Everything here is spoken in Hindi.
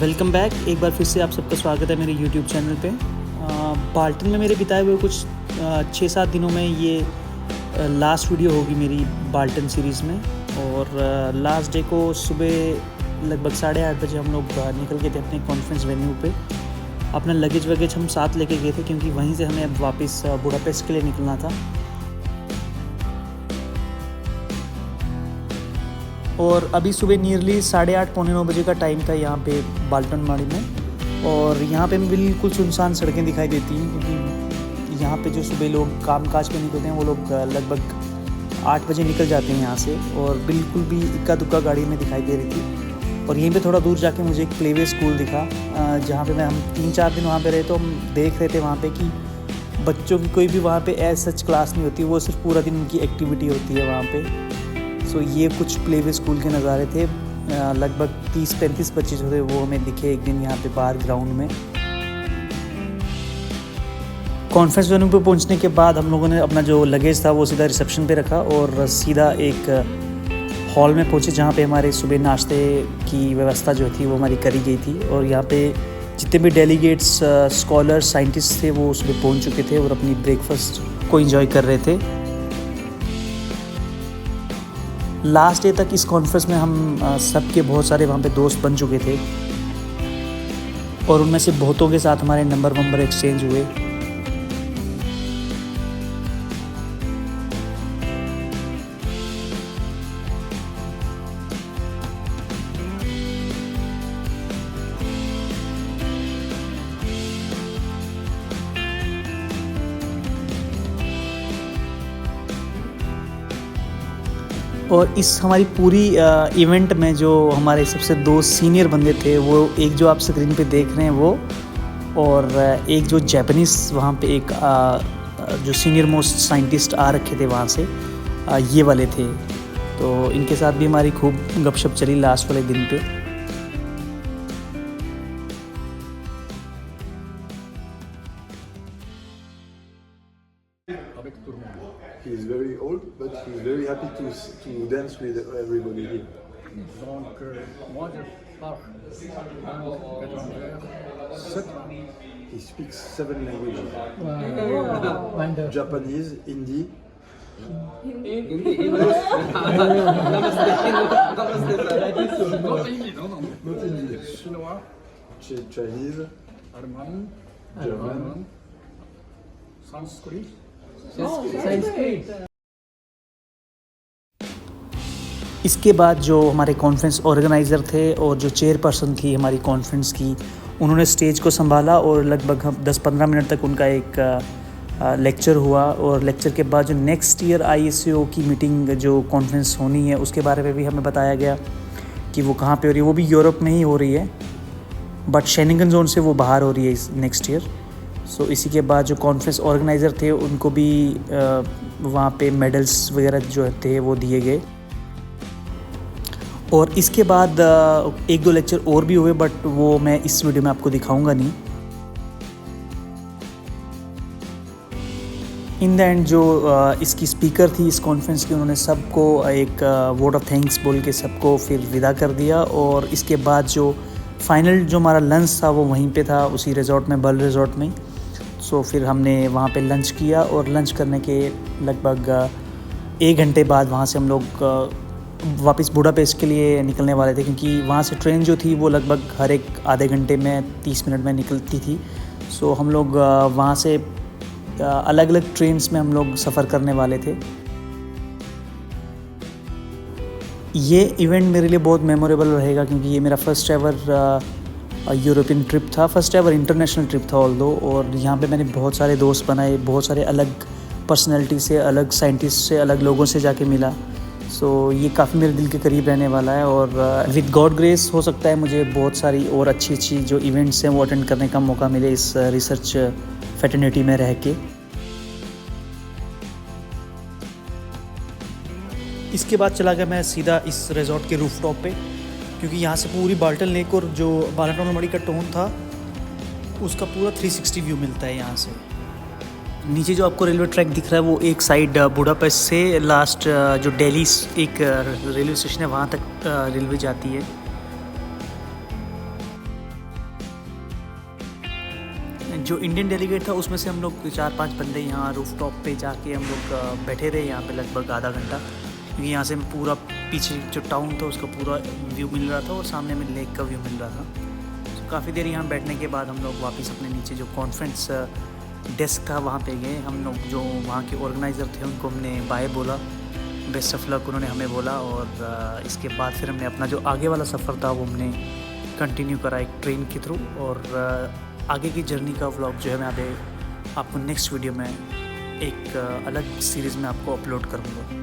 Welcome back. एक बार फिर से आप सबका स्वागत है मेरे यूट्यूब चैनल पे। बाल्टन में मेरे बिताए हुए कुछ 6-7 दिनों में ये लास्ट वीडियो होगी मेरी बाल्टन सीरीज़ में। और लास्ट डे को सुबह लगभग 8:30 बजे हम लोग निकल गए थे अपने कॉन्फ्रेंस वेन्यू पे। अपना लगेज वगेज हम साथ लेके गए थे क्योंकि वहीं से हमें अब वापस बुडापेस्ट के लिए निकलना था। और अभी सुबह नियरली 8:30 पौने 9 बजे का टाइम था यहाँ पे बाल्टनवाड़ी में। और यहाँ पे बिल्कुल सुनसान सड़कें दिखाई देती हैं क्योंकि यहाँ पे जो सुबह लोग काम काज पे निकलते हैं वो लोग लगभग 8 बजे निकल जाते हैं यहाँ से। और बिल्कुल भी इक्का दुक्का गाड़ी में दिखाई दे रही थी। और यहीं पे थोड़ा दूर जाके मुझे एक प्लेवे स्कूल दिखा जहाँ पे हम 3-4 दिन वहाँ पे रहे। तो हम देख रहे थे वहाँ पे कि बच्चों की कोई भी वहाँ पे एज सच क्लास नहीं होती, वो सिर्फ पूरा दिन उनकी एक्टिविटी होती है वहाँ पे। सो ये कुछ प्लेवे स्कूल के नज़ारे थे। लगभग 30-35 बच्चे जो थे वो हमें दिखे एक दिन यहाँ पे बाहर ग्राउंड में। कॉन्फ्रेंस वेन्यू पे पहुँचने के बाद हम लोगों ने अपना जो लगेज था वो सीधा रिसेप्शन पे रखा और सीधा एक हॉल में पहुँचे जहाँ पे हमारे सुबह नाश्ते की व्यवस्था जो थी वो हमारी करी गई थी। और यहाँ पे जितने भी डेलीगेट्स, स्कॉलर्स, साइंटिस्ट थे वो सुबह पहुँच चुके थे और अपनी ब्रेकफास्ट को एंजॉय कर रहे थे। लास्ट डे तक इस कॉन्फ्रेंस में हम सबके बहुत सारे वहाँ पे दोस्त बन चुके थे और उनमें से बहुतों के साथ हमारे नंबर एक्सचेंज हुए। और इस हमारी पूरी इवेंट में जो हमारे सबसे 2 सीनियर बंदे थे वो एक जो आप स्क्रीन पे देख रहे हैं वो, और एक जो जापानीज़ वहाँ पे एक जो सीनियर मोस्ट साइंटिस्ट आ रखे थे वहाँ से, ये वाले थे। तो इनके साथ भी हमारी खूब गपशप चली लास्ट वाले दिन पे। He is very old, but he is very happy to dance with everybody here. Donc, moi je parle étrangère. He speaks 7 languages: Wow. Japanese, Hindi, not Hindi, Chinois, Chinese, allemand, German. sanskrit. इसके बाद जो हमारे कॉन्फ्रेंस ऑर्गेनाइज़र थे और जो चेयरपर्सन थी हमारी कॉन्फ्रेंस की, उन्होंने स्टेज को संभाला और लगभग हम 10-15 मिनट तक उनका एक लेक्चर हुआ। और लेक्चर के बाद जो नेक्स्ट ईयर ISO की मीटिंग जो कॉन्फ्रेंस होनी है उसके बारे में भी हमें बताया गया कि वो कहाँ पे हो रही है। वो भी यूरोप में ही हो रही है, बट शेंगन जोन से वो बाहर हो रही है इस नेक्स्ट ईयर। सो इसी के बाद जो कॉन्फ्रेंस ऑर्गेनाइज़र थे उनको भी वहाँ पे मेडल्स वगैरह जो थे वो दिए गए। और इसके बाद 1-2 लेक्चर और भी हुए, बट वो मैं इस वीडियो में आपको दिखाऊंगा नहीं। इन द एंड जो इसकी स्पीकर थी इस कॉन्फ्रेंस की, उन्होंने सबको एक वर्ड ऑफ थैंक्स बोल के सबको फिर विदा कर दिया। और इसके बाद जो फाइनल जो हमारा लंच था वो वहीं पे था, उसी रिज़ॉर्ट में, बल रिज़ॉर्ट में। सो फिर हमने वहाँ पे लंच किया और लंच करने के लगभग 1 घंटे बाद वहाँ से हम लोग वापस बुडापेस्ट के लिए निकलने वाले थे क्योंकि वहाँ से ट्रेन जो थी वो लगभग हर एक आधे घंटे में 30 मिनट में निकलती थी। सो हम लोग वहाँ से अलग अलग ट्रेन्स में हम लोग सफ़र करने वाले थे। ये इवेंट मेरे लिए बहुत मेमोरेबल रहेगा क्योंकि ये मेरा फर्स्ट एवर यूरोपियन ट्रिप था, फर्स्ट एवर इंटरनेशनल ट्रिप था ऑल्दो। और यहाँ पे मैंने बहुत सारे दोस्त बनाए, बहुत सारे अलग पर्सनैलिटी से, अलग साइंटिस्ट से, अलग लोगों से जाके मिला। सो ये काफ़ी मेरे दिल के करीब रहने वाला है। और विद गॉड ग्रेस हो सकता है मुझे बहुत सारी और अच्छी जो इवेंट्स हैं वो अटेंड करने का मौका मिले इस रिसर्च फ्रेटर्निटी में रह के। इसके बाद चला गया मैं सीधा इस रिज़ॉर्ट के रूफटॉप पे क्योंकि यहाँ से पूरी बाल्टन लेक और जो बाल्टनवाड़ी का टाउन था उसका पूरा 360 व्यू मिलता है यहाँ से। नीचे जो आपको रेलवे ट्रैक दिख रहा है वो एक साइड बुडापेस्ट से लास्ट जो दिल्ली एक रेलवे स्टेशन है वहाँ तक रेलवे जाती है। जो इंडियन डेलीगेट था उसमें से हम लोग 4-5 बंदे यहाँ रूफ टॉप पे जाके हम लोग बैठे रहे यहाँ पे लगभग आधा घंटा, क्योंकि यहाँ से पूरा पीछे जो टाउन था उसका पूरा व्यू मिल रहा था और सामने में लेक का व्यू मिल रहा था। तो काफ़ी देर यहाँ बैठने के बाद हम लोग वापस अपने नीचे जो कॉन्फ्रेंस डेस्क था वहाँ पे गए। हम लोग जो वहाँ के ऑर्गेनाइज़र थे उनको हमने बाय बोला, बेस्ट ऑफ लक उन्होंने हमें बोला, और इसके बाद फिर हमने अपना जो आगे वाला सफ़र था वो हमने कंटिन्यू करा एक ट्रेन के थ्रू। और आगे की जर्नी का व्लॉग जो है मैं आपको नेक्स्ट वीडियो में एक अलग सीरीज़ में आपको अपलोड करूँगा।